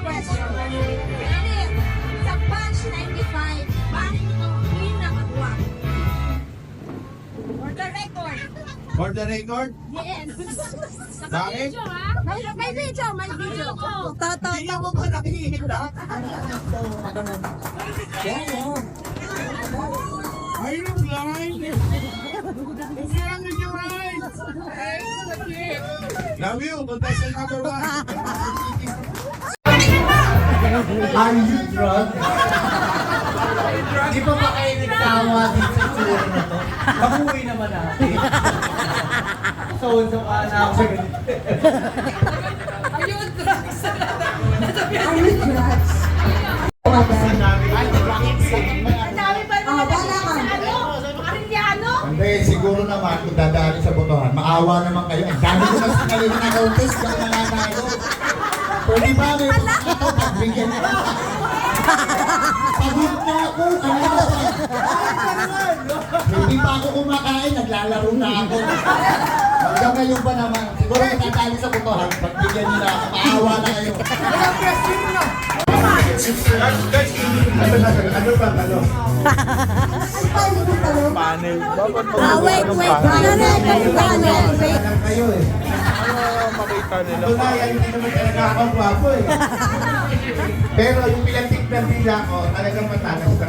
question. Ganit, sa batch 95, bakit ito pinakagwapo? For the record. For the record, Yes. bakit? May video, may video. Hindi mo ba nakikita? Are you blind? What's wrong with your eyes? Love you, contestant number 1. Are you drunk? Di pa ba kayo nagtawa dito sa tour na to? Mabuhay naman natin. So ka na ako sa ganito. Are you drugs? Ang dami pa naman Arellano? Hindi, siguro naman kung dadaan sa botohan, maawa naman kayo. Ang dami ko mas kayo na notice kung nananalo. Pwede ba may ito pagbigyan na? Pagod na ako, kanina pa. Hindi pa ako kumakain, naglalaro na ako. Hanggang ngayon ba naman, siguro kung dadaan sa botohan, pagbigyan nyo na ako, maawa na kayo. Ano ba, ano? Panel. Wait. Panel. Kayo eh. Makita nila. Ito na yan, hindi naman talaga ako gwapo eh. Pero yung pinagtignan nila ko, talagang matalas na.